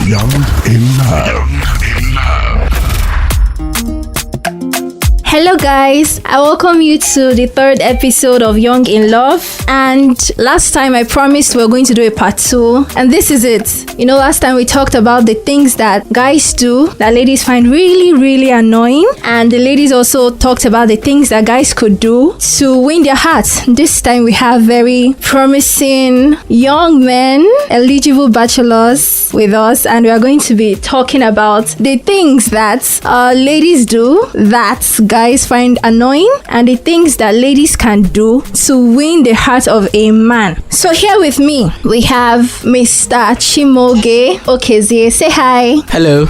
Young in Love. Hello guys, I welcome you to the third episode of Young in Love. And last time I promised we were going to do a part 2, and this is it. You know, last time we talked about the things that guys do that ladies find really annoying, and the ladies also talked about the things that guys could do to win their hearts. This time we have very promising young men, eligible bachelors with us, and we are going to be talking about the things that ladies do that guys find annoying, and the things that ladies can do to win the heart of a man. So here with me we have Mr. Chimoge Okezie. Say hi. Hello.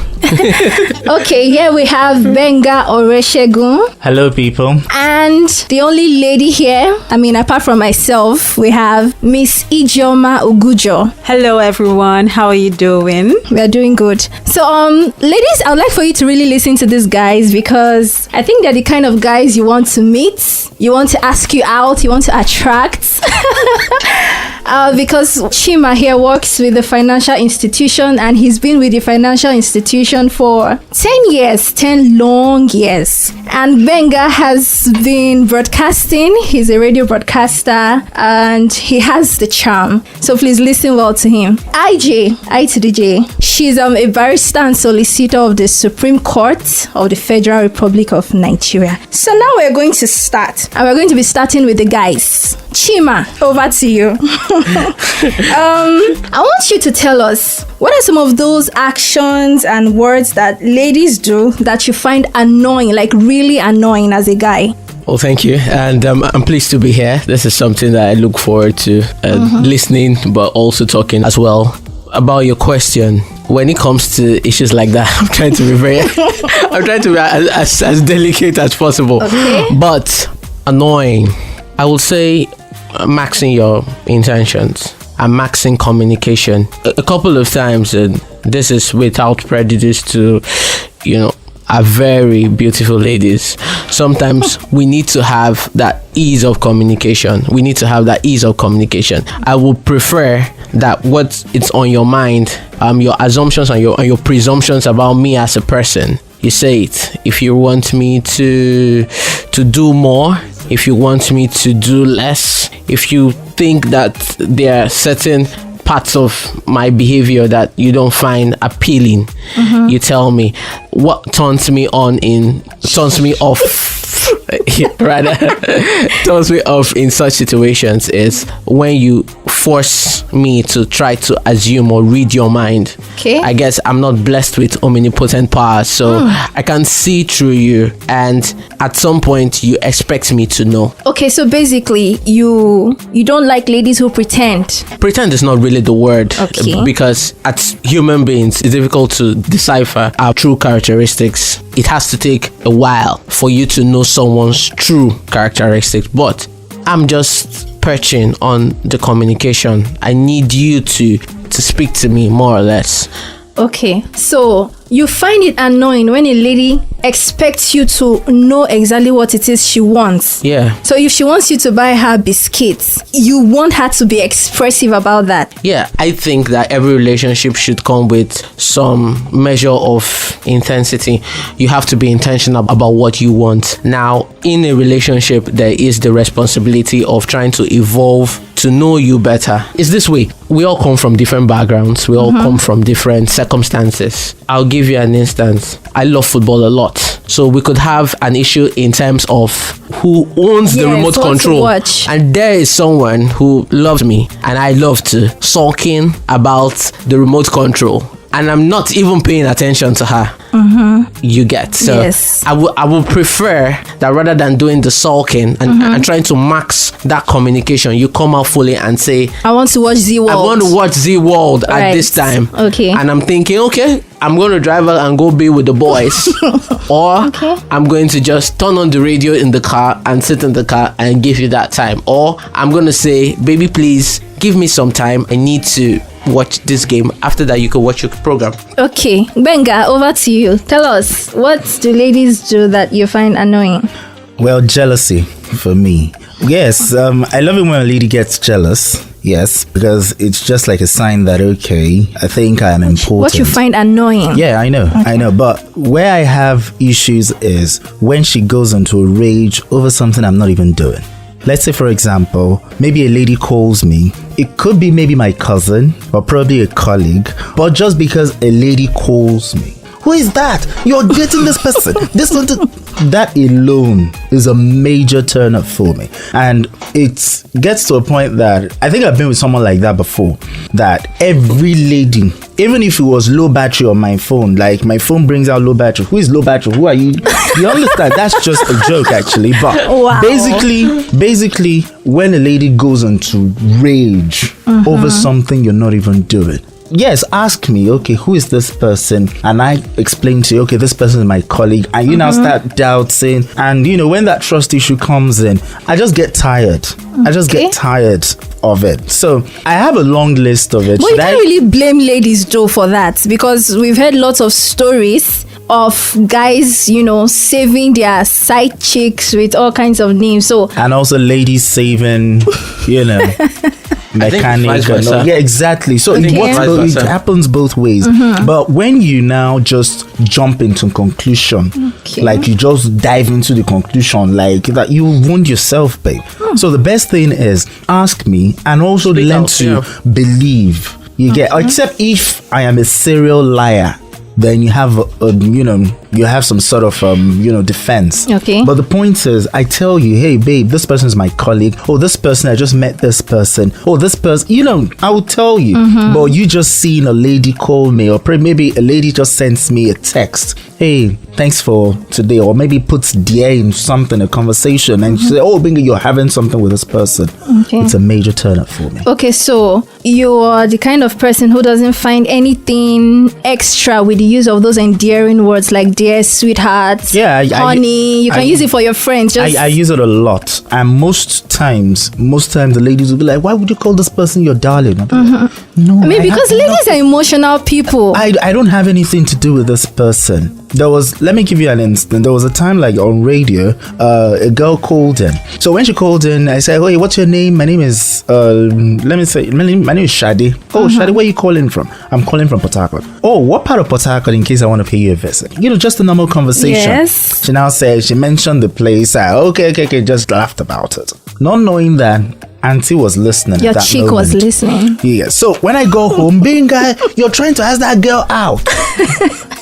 Okay, here we have Benga Oreshegun. Hello, people. And the only lady here, I mean, apart from myself, we have Miss Ijeoma Ugujo. Hello everyone, how are you doing? We are doing good. So ladies, I would like for you to really listen to these guys, because I think they're the kind of guys you want to meet, you want to ask you out, you want to attract. Because Chima here works with the financial institution, and he's been with the financial institution for 10 years, 10 long years. And Benga has been broadcasting. He's a radio broadcaster and he has the charm. So please listen well to him. I to the J. She's a barrister and solicitor of the Supreme Court of the Federal Republic of Nigeria. So now we're going to start. And we're going to be starting with the guys. Chima, over to you. I want you to tell us, what are some of those actions and words that ladies do that you find annoying, like really annoying as a guy? Well, thank you. And I'm pleased to be here. This is something that I look forward to listening, but also talking as well about your question. When it comes to issues like that, I'm trying to be as delicate as possible. Okay. But annoying, I will say maxing your intentions and maxing communication. A couple of times, and this is without prejudice to, are very beautiful ladies. Sometimes we need to have that ease of communication. I would prefer that what it's on your mind, your assumptions and your presumptions about me as a person, you say it. If you want me to do more, if you want me to do less, if you think that there are certain parts of my behavior that you don't find appealing, you tell me. What turns me off turns me off in such situations is when you force me to try to assume or read your mind. Okay. I guess I'm not blessed with omnipotent power, so I can see through you, and at some point you expect me to know. Okay, so basically you don't like ladies who pretend. Pretend is not really the word. Okay. Because as human beings, it's difficult to decipher our true characteristics. It has to take a while for you to know someone's true characteristics, but I'm just perching on the communication. I need you to speak to me more or less. Okay, so you find it annoying when a lady expects you to know exactly what it is she wants. Yeah. So if she wants you to buy her biscuits, you want her to be expressive about that. Yeah, I think that every relationship should come with some measure of intensity. You have to be intentional about what you want. Now, in a relationship, there is the responsibility of trying to evolve to know you better. It's this way. We all come from different backgrounds. We all come from different circumstances. I'll give you an instance. I love football a lot. So we could have an issue in terms of who owns the remote control. And there is someone who loves me and I love to sulking about the remote control. And I'm not even paying attention to her. You get. So yes. I will prefer that rather than doing the sulking and trying to max that communication, you come out fully and say, I want to watch Z World. I want to watch Z World at this time. Okay. And I'm thinking, okay, I'm going to drive out and go be with the boys. Or I'm going to just turn on the radio in the car and sit in the car and give you that time. Or I'm going to say, baby, please give me some time. I need to watch this game. After that, you can watch your program. Okay, Benga, over to you. Tell us, what do ladies do that you find annoying? Well, jealousy for me. Yes, I love it when a lady gets jealous. Yes, because it's just like a sign that, okay, I think I am important. What you find annoying. Yeah, I know, I know. But where I have issues is when she goes into a rage over something I'm not even doing. Let's say, for example, maybe a lady calls me. It could be maybe my cousin or probably a colleague, but just because a lady calls me, who is that? You're dating this person. That alone is a major turn up for me. And it gets to a point that I think I've been with someone like that before, that every lady, even if it was low battery on my phone, like my phone brings out low battery. Who is low battery? Who are you? You understand? That's just a joke, actually. But wow. basically, when a lady goes into rage over something you're not even doing, yes, ask me, okay, who is this person? And I explain to you, okay, this person is my colleague. And you now start doubting. And, when that trust issue comes in, I just get tired. I just get tired of it. So I have a long list of it. But you can't really blame ladies, Joe, for that. Because we've heard lots of stories of guys, saving their side chicks with all kinds of names. So and also ladies saving, mechanic. Yeah, exactly. So it happens both ways. But when you now just jump into conclusion, like you just dive into the conclusion, like that, you wound yourself, babe. So the best thing is ask me and also learn to believe. You get, except if I am a serial liar, then you have you have some sort of defense. Okay. But the point is, I tell you, hey babe, this person is my colleague. Oh, this person, I just met this person. Oh, this person, I will tell you. But you just seen a lady call me, or maybe a lady just sends me a text. Hey, thanks for today, or maybe puts dear in something, a conversation, and she say, oh, Bingo, you're having something with this person. Okay. It's a major turn up for me. Okay, so you are the kind of person who doesn't find anything extra with the use of those endearing words like dear, sweetheart, honey. You can use it for your friends. I use it a lot, and most times the ladies will be like, why would you call this person your darling? No, because ladies are emotional people. I don't have anything to do with this person. Let me give you an instant. There was a time, like on radio, a girl called in. So when she called in, I said, hey, what's your name? My name is my name is Shadi. Oh, Shadi, where are you calling from? I'm calling from Port Harcourt. Oh, what part of Port Harcourt, in case I want to pay you a visit? Just a normal conversation. Yes. She now said, she mentioned the place. Okay, just laughed about it, not knowing that auntie was listening. Your chick was listening. Yeah. So when I go home, being guy, you're trying to ask that girl out.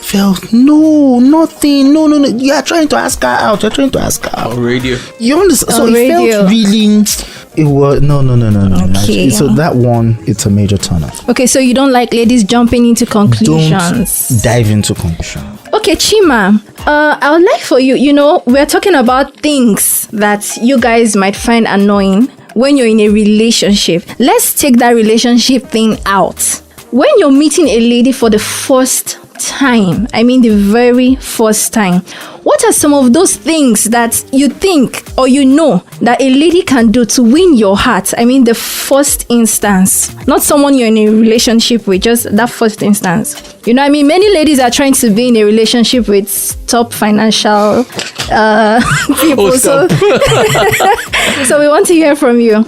Felt no, nothing. No. You are trying to ask her out. You're trying to ask her out. On radio. You understand? So it felt really. It was no. Okay. So that one, it's a major turn off. Okay, so you don't like ladies jumping into conclusions. Don't dive into conclusion. Okay, Chima, I would like for you, we're talking about things that you guys might find annoying when you're in a relationship. Let's take that relationship thing out. When you're meeting a lady for the first time, the very first time, what are some of those things that you think or that a lady can do to win your heart? The first instance, not someone you're in a relationship with, just that first instance. Many ladies are trying to be in a relationship with top financial people. So we want to hear from you.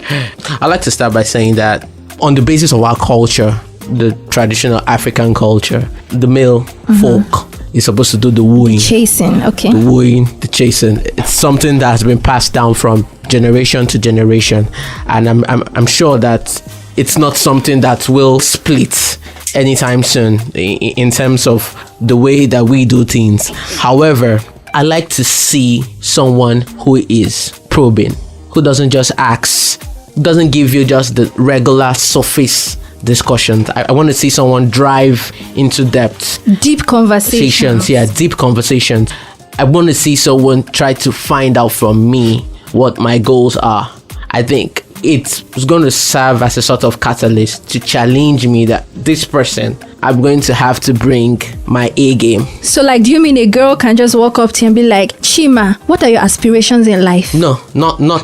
I'd like to start by saying that on the basis of our culture, the traditional African culture, the male folk is supposed to do the wooing. Chasing, okay. The wooing, the chasing. It's something that has been passed down from generation to generation. And I'm sure that it's not something that will split anytime soon in terms of the way that we do things. However, I like to see someone who is probing, who doesn't just ask, doesn't give you just the regular surface discussions. I want to see someone drive into depth. Deep conversations. Yeah, deep conversations. I want to see someone try to find out from me what my goals are. I think it's going to serve as a sort of catalyst to challenge me that this person, I'm going to have to bring my A game. So do you mean a girl can just walk up to you and be like, Chima, what are your aspirations in life? No, not. That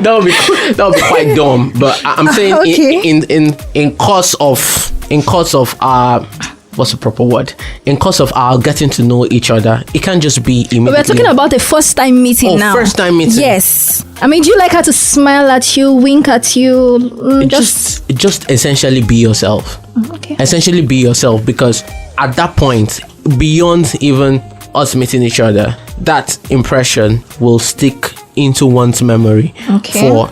would be quite dumb. But I'm saying in course of our what's the proper word? In course of our getting to know each other, it can't just be immediately. We're talking about a first time meeting now. First time meeting. Yes. I mean, do you like her to smile at you, wink at you? Just essentially be yourself. Okay. Essentially be yourself, because at that point, beyond even us meeting each other, that impression will stick into one's memory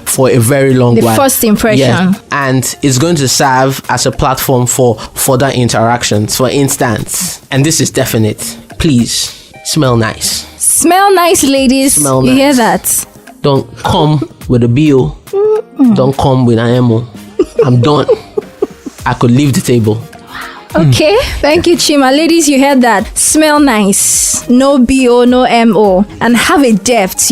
for a very long while. The first impression. Yeah. And it's going to serve as a platform for further interactions, for instance. And this is definite. Please, smell nice. Smell nice, ladies. Smell nice. You hear that? Don't come with a bill. Don't come with an MO. I'm done. I could leave the table. Okay, thank you, Chima. Ladies, you heard that. Smell nice. No BO, no MO. And have a depth,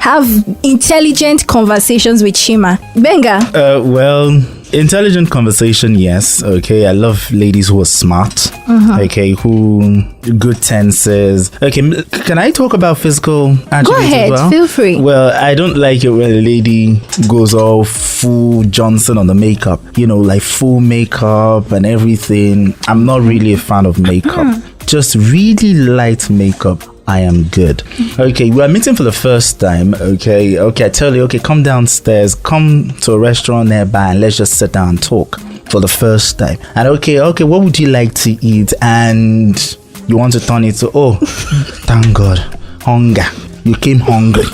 Have intelligent conversations with Chima. Benga. Well, intelligent conversation, yes. Okay, I love ladies who are smart. Okay, who good tenses. Okay, can I talk about physical attributes? Go ahead, as well? Feel free. Well, I don't like it when a lady goes all full Johnson on the makeup. Like full makeup and everything. I'm not really a fan of makeup. Just really light makeup. I am good. Okay, we are meeting for the first time. Okay, I tell you, come downstairs, come to a restaurant nearby, and let's just sit down and talk for the first time. And okay, what would you like to eat? And you want to turn it to, thank God, hunger. You came hungry.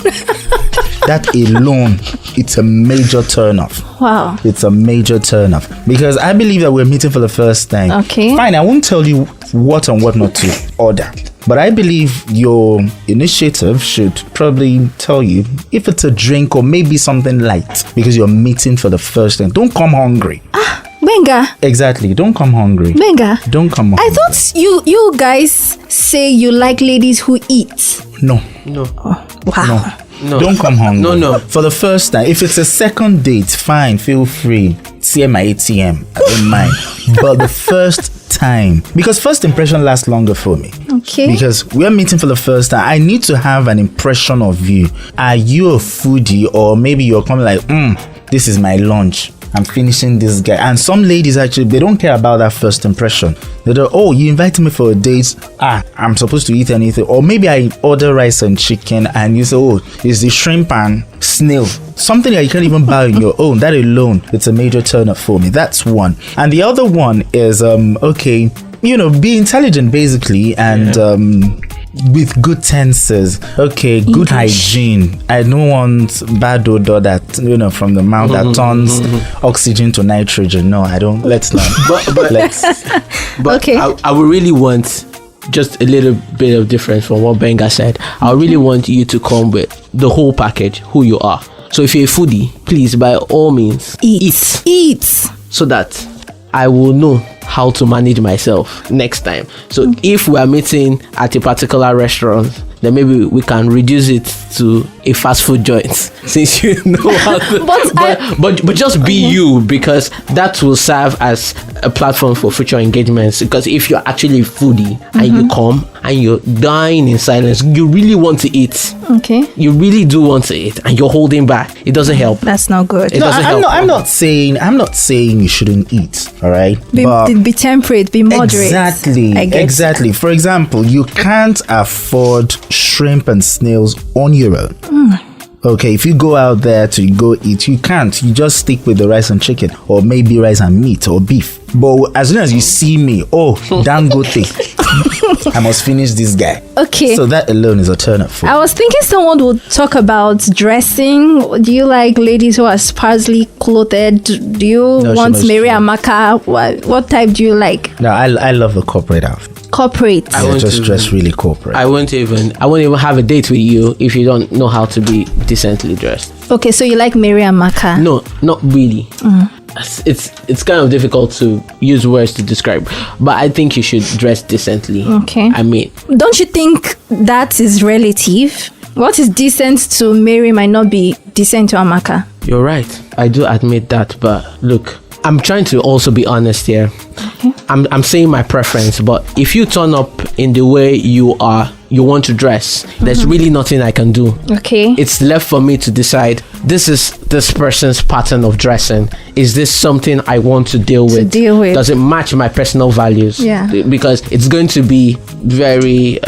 That alone, it's a major turn off. Wow. It's a major turn off. Because I believe that we're meeting for the first time. Okay. Fine, I won't tell you what and what not to order. But I believe your initiative should probably tell you if it's a drink or maybe something light, because you're meeting for the first time. Don't come hungry. Benga. Exactly. Don't come hungry. Benga. Don't come hungry. I thought you guys say you like ladies who eat. No. Wow. No. Don't come hungry. No. For the first time. If it's a second date, fine, feel free. See my ATM. I don't mind. But the first time, because first impression lasts longer for me. Okay. Because we're meeting for the first time, I need to have an impression of you. Are you a foodie, or maybe you're coming like, this is my lunch. I'm finishing this guy. And some ladies actually, they don't care about that first impression. They don't, you invited me for a date. I'm supposed to eat anything. Or maybe I order rice and chicken and you say, it's the shrimp and snail. Something that you can't even buy on your own. That alone, it's a major turn up for me. That's one. And the other one is, be intelligent basically, and with good tenses. Okay, good hygiene. I don't want bad odor that from the mouth that turns oxygen to nitrogen. No, I don't. Let's not. But okay. I would really want just a little bit of difference from what Benga said. I really want you to come with the whole package, who you are. So if you're a foodie, please by all means eat, so that I will know how to manage myself next time. So if we are meeting at a particular restaurant, then maybe we can reduce it to a fast food joint, since you know how to. But just be you, because that will serve as a platform for future engagements. Because if you're actually a foodie and you come and you're dying in silence, you really want to eat. Okay. You really do want to eat, and you're holding back. It doesn't help. That's not good. I'm not saying you shouldn't eat. All right. Be temperate. Be moderate. Exactly. For example, you can't afford shrimp and snails on your own. Okay, if you go out there to go eat, you can't. You just stick with the rice and chicken, or maybe rice and meat or beef. But as soon as you see me, Dangote, I must finish this guy. Okay. So that alone is a turn up for me. I was thinking someone would talk about dressing. Do you like ladies who are sparsely clothed? Do you want Mary Amaka? What type do you like? No, I love the corporate outfit. Corporate. I just dress really corporate. I won't even have a date with you if you don't know how to be decently dressed. Okay, so you like Mary Amaka? No, not really. It's kind of difficult to use words to describe, but I think you should dress decently. Okay. I mean, don't you think that is relative? What is decent to Mary might not be decent to Amaka. You're right. I do admit that, but look, I'm trying to also be honest here. Okay. I'm saying my preference, but if you turn up in the way you want to dress, there's really nothing I can do. Okay. It's left for me to decide, this is this person's pattern of dressing. Is this something I want to deal with? Does it match my personal values? Yeah. Because it's going to be very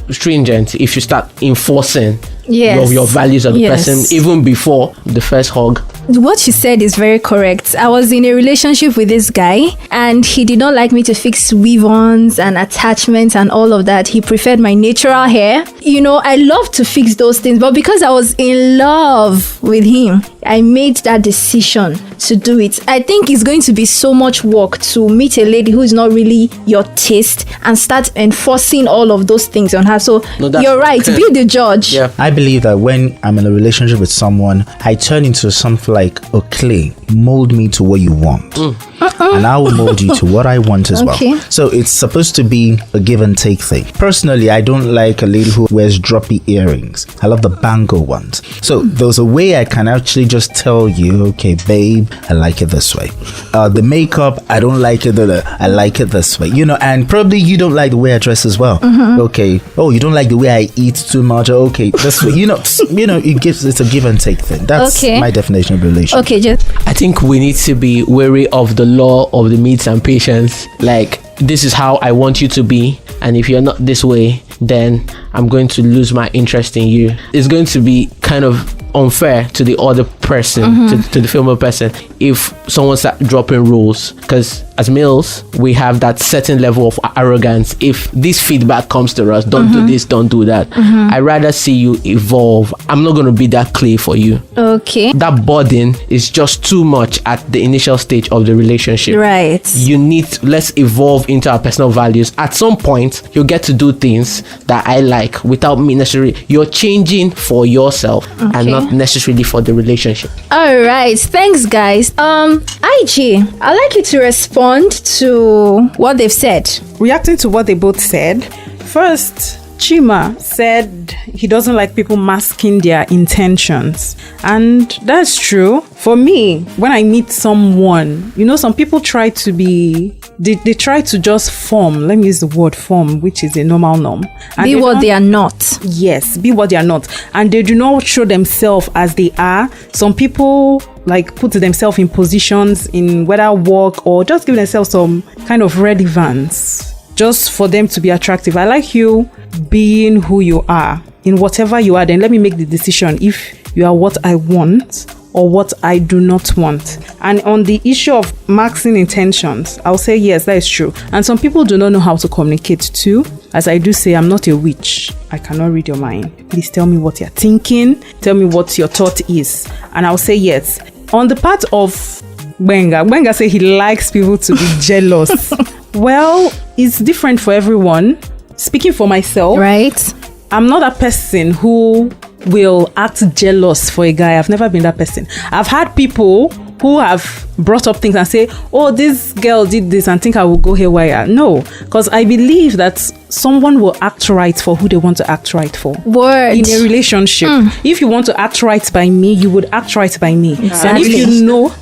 stringent if you start enforcing your values of the person even before the first hug. What you said is very correct. I was in a relationship with this guy and he did not like me to fix weave-ons and attachments and all of that. He preferred my natural hair. You know, I love to fix those things, but because I was in love with him, I made that decision to do it. I think it's going to be so much work to meet a lady who is not really your taste and start enforcing all of those things on her. So you're right. Be the judge. Yeah. I believe that when I'm in a relationship with someone, I turn into something like a clay. Mold me to what you want. And I will mold you to what I want as well. So it's supposed to be a give and take thing. Personally, I don't like a lady who wears droppy earrings. I love the bangle ones. So there's a way I can actually just tell you, okay, babe, I like it this way. The makeup, I don't like it. I like it this way. You know, and probably you don't like the way I dress as well. Okay. Oh, you don't like the way I eat too much. Okay, this way. You know, it's a give and take thing. That's my definition of relationship. Okay, just I think we need to be wary of the law of the meats and patience. Like, this is how I want you to be, and if you're not this way, then I'm going to lose my interest in you. It's going to be kind of unfair to the other person, to the female person, if someone start dropping rules, because as males we have that certain level of arrogance. If this feedback comes to us, don't do this, don't do that, I'd rather see you evolve. I'm not going to be that clay for you. Okay. That burden is just too much at the initial stage of the relationship. Right. You need, let's evolve into our personal values. At some point you'll get to do things that I like without me necessarily. You're changing for yourself and not necessarily for the relationship. All right, thanks guys. IG, I'd like you to respond to what they've said. Reacting to what they both said, first, Chima said he doesn't like people masking their intentions. And that's true. For me, when I meet someone, you know, some people try to be, they try to just form, let me use the word form, which is a normal norm. And be what they are not. Yes, be what they are not. And they do not show themselves as they are. Some people like put themselves in positions in whether work or just give themselves some kind of relevance just for them to be attractive. I like you being who you are in whatever you are. Then let me make the decision if you are what I want or what I do not want. And on the issue of maxing intentions, I'll say yes, that is true. And some people do not know how to communicate too. As I do say, I'm not a witch. I cannot read your mind. Please tell me what you're thinking. Tell me what your thought is. And I'll say yes. On the part of Benga say he likes people to be jealous. Well, it's different for everyone. Speaking for myself, right? I'm not a person who will act jealous for a guy. I've never been that person. I've had people who have brought up things and say, oh, this girl did this and think I will go haywire. No, because I believe that someone will act right for who they want to act right for. Word. In a relationship. If you want to act right by me, you would act right by me. Exactly. And if you know...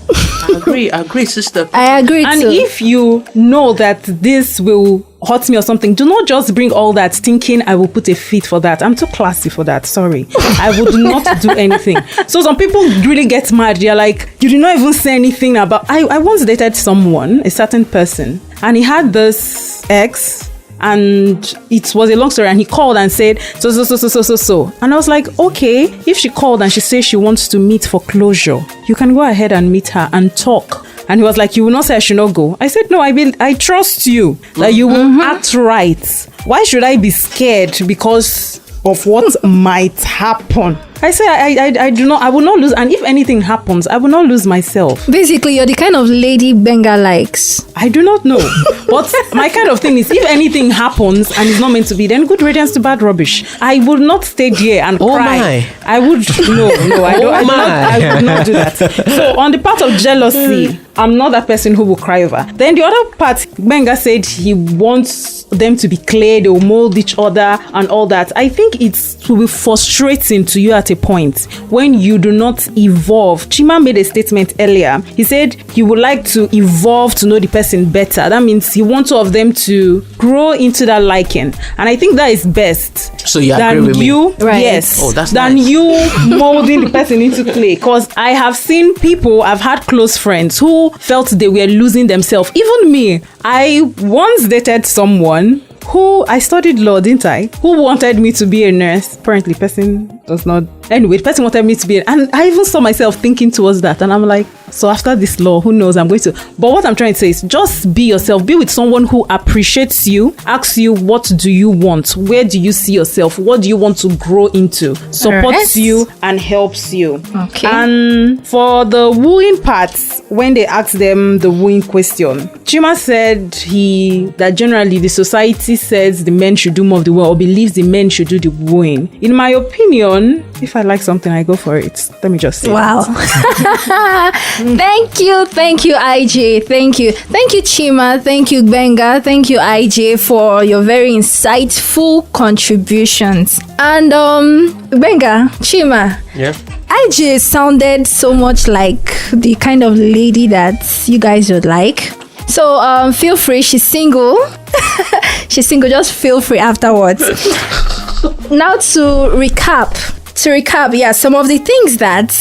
I agree, sister. I agree and too. if you know that this will hurt me or something, do not just bring all that thinking I will put a fit for that. I'm too classy for that. Sorry. I would not do anything. So some people really get mad. They're like, you did not even say anything about... I once dated someone, a certain person, and he had this ex, and it was a long story, and he called and said so, and I was like, okay, if she called and she says she wants to meet for closure, you can go ahead and meet her and talk. And he was like, you will not say I should not go. I said, no, I trust you that you will act right. Why should I be scared because of what might happen? I say I will not lose, and if anything happens, I will not lose myself. Basically, you're the kind of lady Benga likes. I do not know. But my kind of thing is, if anything happens and it's not meant to be, then good riddance to bad rubbish. I would not stay there and cry. My. I would I would not do that. So on the part of jealousy, I'm not that person who will cry over. Then the other part, Benga said he wants them to be clear, they will mold each other and all that. I think it will be frustrating to you at a point when you do not evolve. Chima made a statement earlier. He said he would like to evolve to know the person better. That means he wants all of them to grow into that liking. And I think that is best. So you agree with me? Right. Yes. Oh, that's than nice. you molding the person into clay. Because I have seen people, I've had close friends who felt they were losing themselves. Even me, I once dated someone who I studied law, didn't I? Who wanted me to be a nurse. Apparently, person does not. Anyway, the person wanted me to be, and I even saw myself thinking towards that. And I'm like, so after this law, who knows? I'm going to. But what I'm trying to say is just be yourself. Be with someone who appreciates you, asks you, what do you want? Where do you see yourself? What do you want to grow into? Supports you and helps you. Okay. And for the wooing parts, when they asked them the wooing question, Chima said that generally the society says the men should do more of the work, or believes the men should do the wooing. In my opinion, if I like something, I go for it. Let me just say. Wow. Thank you, IJ. Thank you, Chima. Thank you, Benga. Thank you, IJ, for your very insightful contributions. And Benga, Chima. Yeah. IJ sounded so much like the kind of lady that you guys would like. So feel free. She's single. She's single. Just feel free afterwards. Now to recap, yeah, some of the things that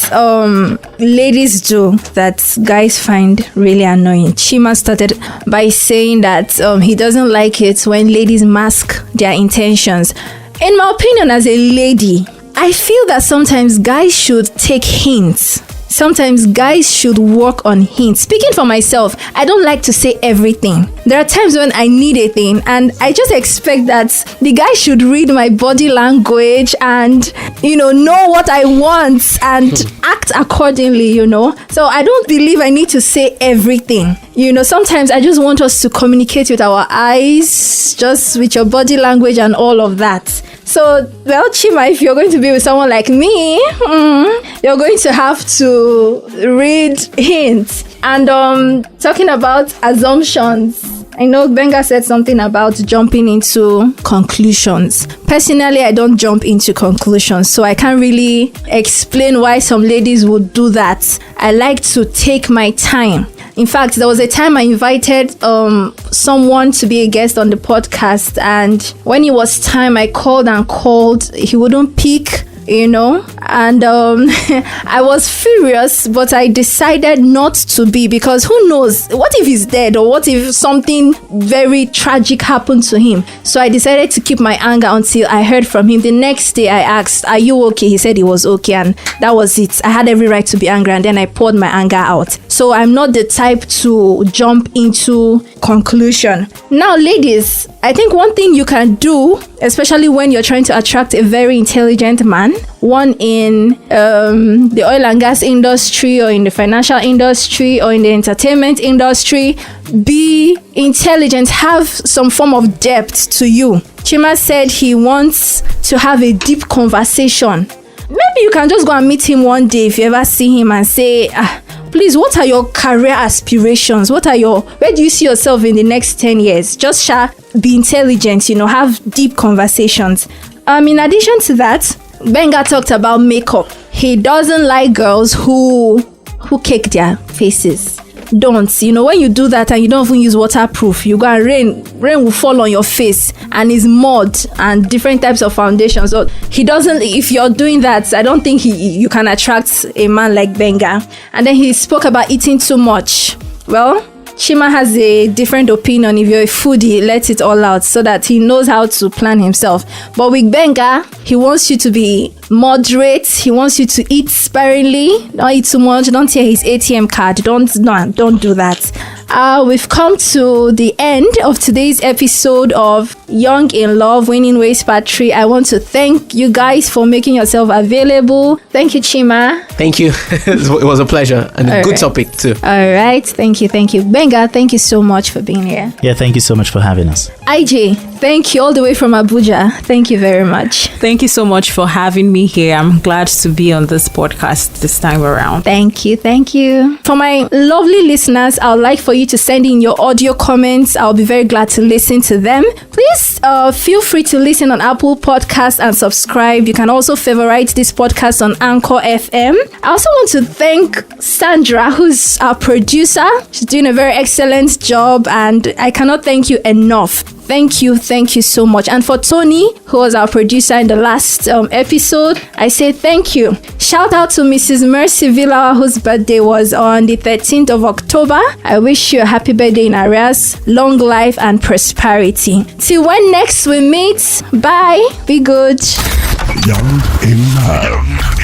ladies do that guys find really annoying. Chima started by saying that he doesn't like it when ladies mask their intentions. In my opinion, as a lady, I feel that sometimes guys should take hints. Sometimes guys should work on hints. Speaking for myself, I don't like to say everything. There are times when I need a thing and I just expect that the guy should read my body language and, know what I want and act accordingly, So I don't believe I need to say everything. Sometimes I just want us to communicate with our eyes, just with your body language and all of that. So, well, Chima, if you're going to be with someone like me, you're going to have to read hints. And talking about assumptions, I know Benga said something about jumping into conclusions. Personally, I don't jump into conclusions, so I can't really explain why some ladies would do that. I like to take my time. In fact, there was a time I invited someone to be a guest on the podcast, and when it was time, I called, he wouldn't pick, and I was furious, but I decided not to be, because who knows, what if he's dead, or what if something very tragic happened to him? So I decided to keep my anger until I heard from him. The next day I asked, are you okay? He said he was okay, and that was it. I had every right to be angry, and then I poured my anger out. So I'm not the type to jump into conclusion. Now, ladies, I think one thing you can do, especially when you're trying to attract a very intelligent man, one in the oil and gas industry, or in the financial industry, or in the entertainment industry, be intelligent, have some form of depth to you. Chima said he wants to have a deep conversation. Maybe you can just go and meet him one day if you ever see him and say, please, what are your career aspirations? Where do you see yourself in the next 10 years? Just be intelligent, have deep conversations. In addition to that, Benga talked about makeup. He doesn't like girls who cake their faces. Don't. When you do that and you don't even use waterproof, you go and rain will fall on your face, and it's mud and different types of foundations. So he doesn't. If you're doing that, I don't think you can attract a man like Benga. And then he spoke about eating too much. Well, Chima has a different opinion. If you're a foodie, let it all out so that he knows how to plan himself. But with Benga, he wants you to be moderate. He wants you to eat sparingly. Don't eat too much. Don't tear his ATM card. Don't do that. We've come to the end of today's episode of Young in Love, Winning Ways Part 3. I want to thank you guys for making yourself available. Thank you, Chima. Thank you. It was a pleasure and a good topic too. All right. Thank you. Benga, thank you so much for being here. Yeah, thank you so much for having us. IJ, thank you all the way from Abuja. Thank you very much. Thank you so much for having me. me here. I'm glad to be on this podcast this time around. Thank you. For my lovely listeners, I would like for you to send in your audio comments. I'll be very glad to listen to them. Please feel free to listen on Apple Podcasts and subscribe. You can also favorite this podcast on Anchor FM. I also want to thank Sandra, who's our producer. She's doing a very excellent job, and I cannot thank you enough. Thank you so much. And for Tony, who was our producer in the last episode, I say thank you. Shout out to Mrs. Mercy Villa, whose birthday was on the 13th of October. I wish you a happy birthday in arrears, long life and prosperity. Till when next we meet, bye, be good. Young in love.